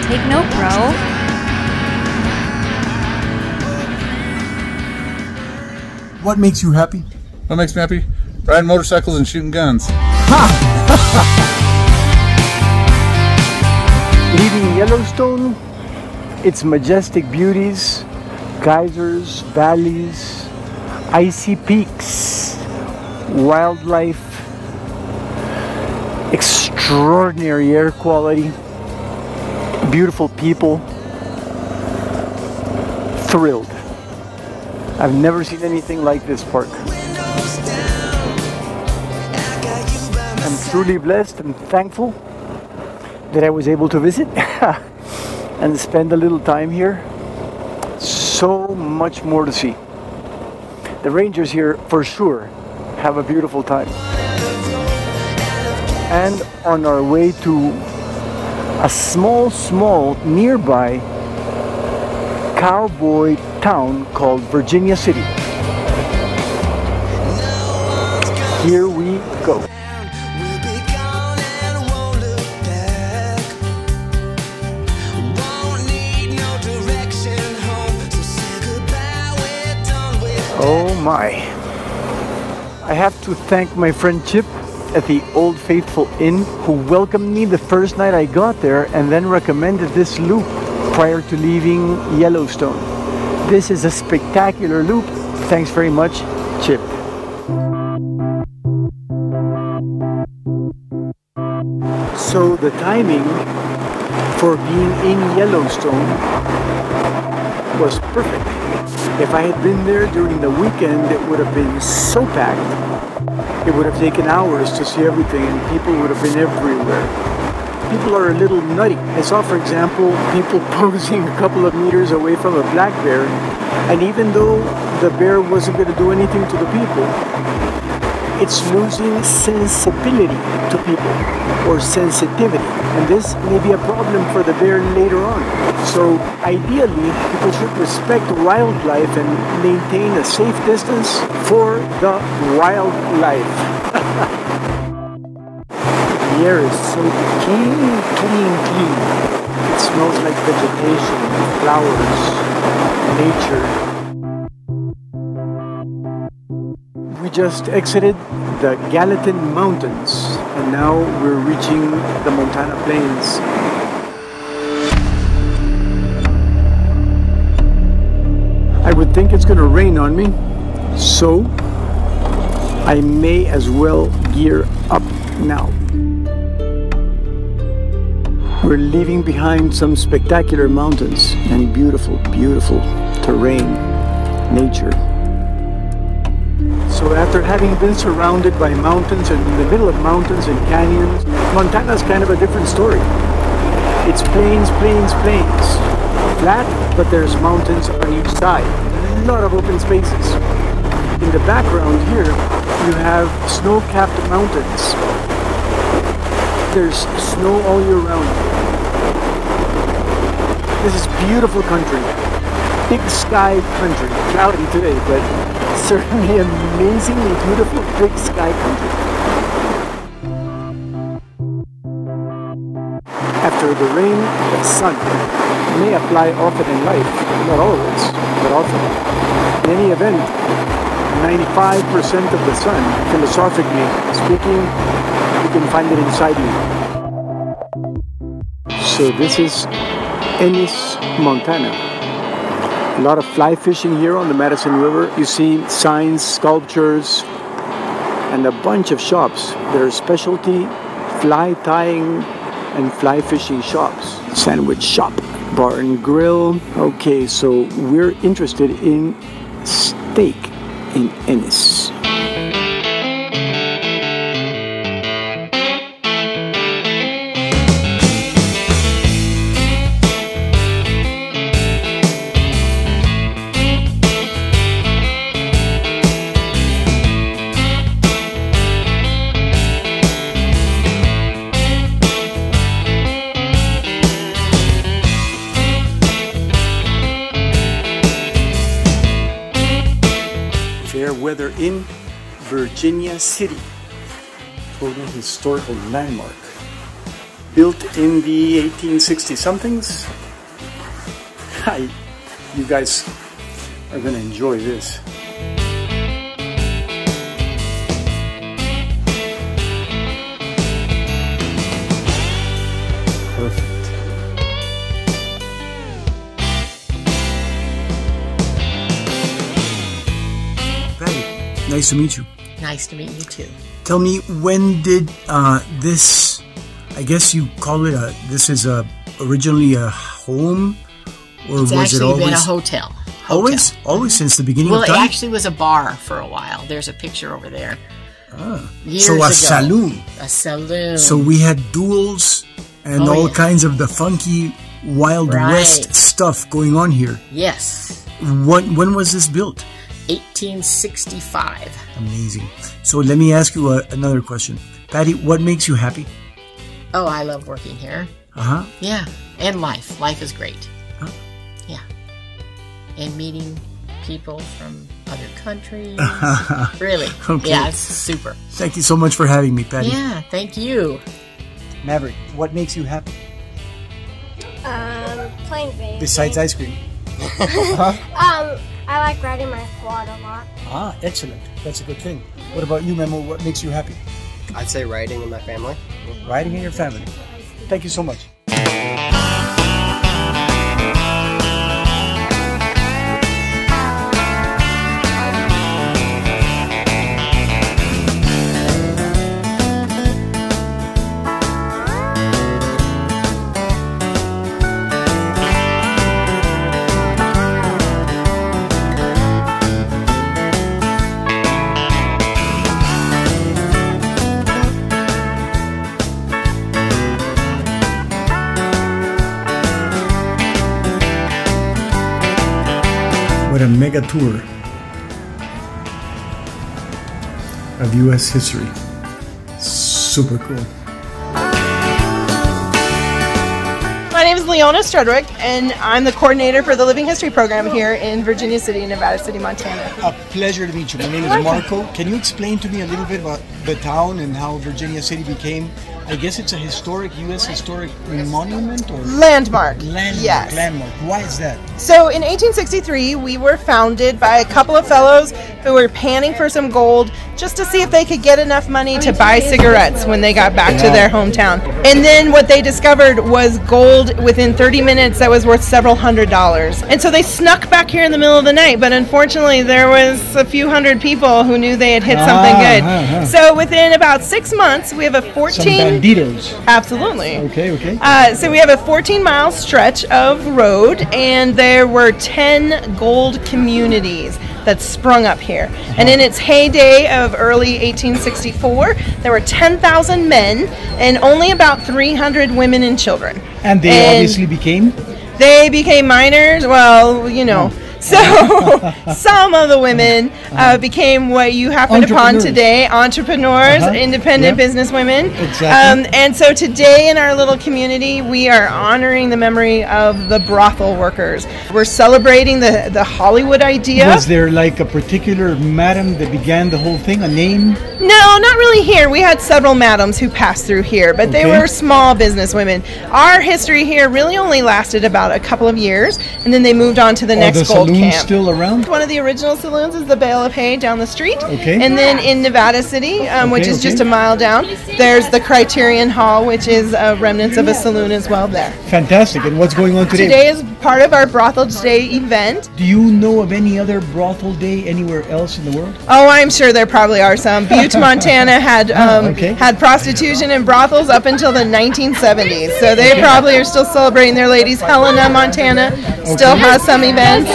Take note, bro. What makes you happy? What makes me happy? Riding motorcycles and shooting guns. Leaving Yellowstone, its majestic beauties, geysers, valleys, icy peaks, wildlife, extraordinary air quality, beautiful people, thrilled. I've never seen anything like this park. I'm truly blessed and thankful that I was able to visit and spend a little time here. So much more to see. The rangers here for sure have a beautiful time. And on our way to a small nearby cowboy town called Virginia City. Here we go. Oh my. I have to thank my friend Chip at the Old Faithful Inn, who welcomed me the first night I got there and then recommended this loop prior to leaving Yellowstone. This is a spectacular loop. Thanks very much, Chip. So the timing for being in Yellowstone was perfect. If I had been there during the weekend, it would have been so packed. It would have taken hours to see everything and people would have been everywhere. People are a little nutty. I saw, for example, people posing a couple of meters away from a black bear, and even though the bear wasn't going to do anything to the people, it's losing sensibility to people, or sensitivity, and this may be a problem for the bear later on. So ideally, people should respect wildlife and maintain a safe distance for the wildlife. The air is so clean. It smells like vegetation, flowers, nature. We just exited the Gallatin Mountains and now we're reaching the Montana Plains. I would think it's going to rain on me, so I may as well gear up now. We're leaving behind some spectacular mountains and beautiful terrain, nature. So after having been surrounded by mountains and in the middle of mountains and canyons, Montana's kind of a different story. It's plains. Flat, but there's mountains on each side. A lot of open spaces. In the background here, you have snow-capped mountains. There's snow all year round. This is beautiful country. Big sky country. Cloudy today, but certainly amazingly beautiful big sky country. After the rain, the sun may apply often in life, not always, but often. In any event, 95% of the sun, philosophically speaking, you can find it inside you. So this is Ennis, Montana. A lot of fly fishing here on the Madison River. You see signs, sculptures, and a bunch of shops. There are specialty fly tying and fly fishing shops. Sandwich shop, bar and grill. Okay, so we're interested in steak in Ennis. Weather in Virginia City, total historical landmark. built in the 1860-somethings. You guys are going to enjoy this. Perfect. Patty, nice to meet you. Nice to meet you too. Tell me, when did this, I guess you call it this is originally a home? Or it's was it actually always been a hotel. Always since the beginning well, of time? Well, it actually was a bar for a while. There's a picture over there. Years so a ago. saloon. A saloon. So we had duels and all kinds of the funky Wild West stuff going on here. Yes. When was this built? 1865. Amazing. So let me ask you another question. Patty, what makes you happy? Oh, I love working here. Yeah, and life. Life is great. Yeah. And meeting people from other countries. Really. Okay. Yeah, it's super. Thank you so much for having me, Patty. Yeah, thank you. Maverick, what makes you happy? Playing video. Besides ice cream. I like riding my quad a lot. Excellent. That's a good thing. What about you, Memo? What makes you happy? I'd say riding in my family. Riding in your family. Thank you so much. What a mega tour of U.S. history. Super cool. My name is Leona Strudwick, and I'm the coordinator for the Living History program here in Virginia City, Nevada City, Montana. A pleasure to meet you. My name is Marco. Can you explain to me a little bit about the town and how Virginia City became, I guess it's a historic, U.S. historic monument or landmark? Yes. Landmark. Why is that? So in 1863, we were founded by a couple of fellows who were panning for some gold just to see if they could get enough money to buy cigarettes when they got back to their hometown. And then what they discovered was gold within 30 minutes that was worth several $100s. And so they snuck back here in the middle of the night, but unfortunately there was a few hundred people who knew they had hit something good. So within about 6 months, we have a 14... Banditos. Absolutely. Okay. So we have a 14-mile stretch of road, and there were 10 gold communities that sprung up here. And in its heyday of early 1864, there were 10,000 men and only about 300 women and children. And they obviously became? They became miners. Well, you know. So some of the women became what you happen upon today, entrepreneurs, independent businesswomen. Exactly. And so today in our little community, we are honoring the memory of the brothel workers. We're celebrating the Hollywood idea. Was there like a particular madam that began the whole thing, a name? No, not really here. We had several madams who passed through here, but they were small business women. Our history here really only lasted about a couple of years, and then they moved on to the next gold camp. Still around? One of the original saloons is the Bale of Hay down the street. Okay. And then in Nevada City, which is just a mile down, there's the Criterion Hall, which is remnants of a saloon as well there. Fantastic. And what's going on today? Today is part of our Brothel Day event. Do you know of any other brothel day anywhere else in the world? Oh, I'm sure there probably are some. Butte, Montana had had prostitution and brothels up until the 1970s. So they probably are still celebrating their ladies. Helena, Montana still has some events.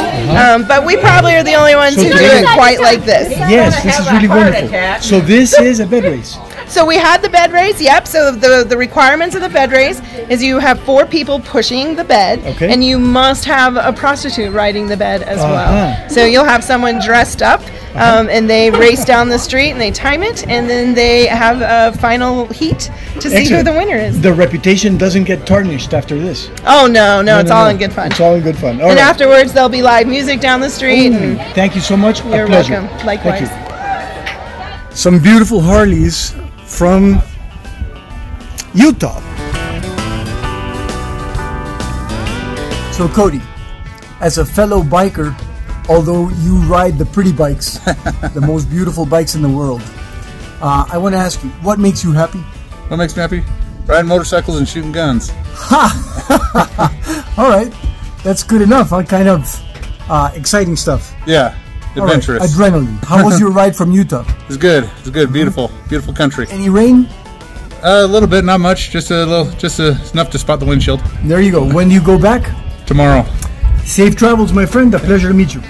But we probably are the only ones who do it quite like this. Yes, this is really wonderful. So this is a bed race. So we had the bed race, yep. So the requirements of the bed race is you have 4 people pushing the bed, and you must have a prostitute riding the bed as well. So you'll have someone dressed up, and they race down the street and they time it, and then they have a final heat to see who the winner is. The reputation doesn't get tarnished after this. Oh, no, it's all in good fun. It's all in good fun. And afterwards there'll be live music down the street. And thank you so much. You're welcome. Likewise. Some beautiful Harleys from Utah. So Cody, as a fellow biker, although you ride the pretty bikes, the most beautiful bikes in the world, I want to ask you, what makes you happy? What makes me happy? Riding motorcycles and shooting guns. Ha! All right, that's good enough. Huh? Kind of exciting stuff. Yeah, adventurous. Right. Adrenaline. How was your ride from Utah? It's good. It's good. Beautiful. Beautiful country. Any rain? A little bit, not much. Just a little. Just enough to spot the windshield. There you go. When do you go back? Tomorrow. Safe travels, my friend. A pleasure to meet you.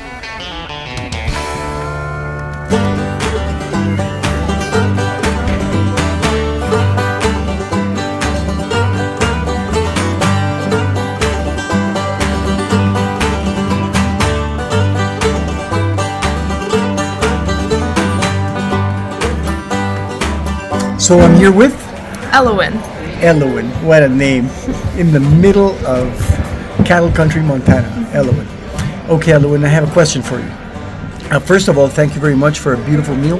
So I'm here with Elowen. Elowen. What a name. In the middle of cattle country, Montana. Elowen. Okay, Elowen, I have a question for you. First of all, thank you very much for a beautiful meal.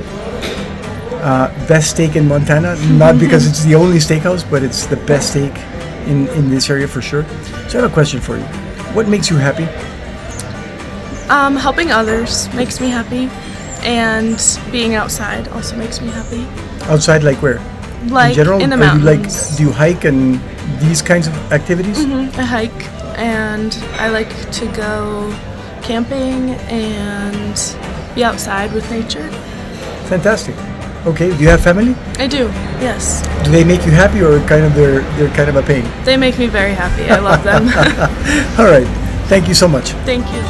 Best steak in Montana. Not because it's the only steakhouse, but it's the best steak in this area for sure. So I have a question for you. What makes you happy? Helping others makes me happy. And being outside also makes me happy. Outside, like where? Like in general, in the Do mountains. you hike and these kinds of activities? I hike, and I like to go camping and be outside with nature. Fantastic. Okay, do you have family? I do, yes. Do they make you happy, or they're kind of a pain? They make me very happy. I love them. All right. Thank you so much. Thank you.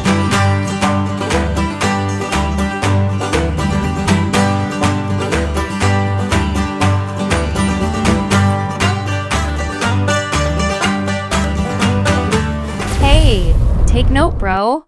Hey, take note, bro.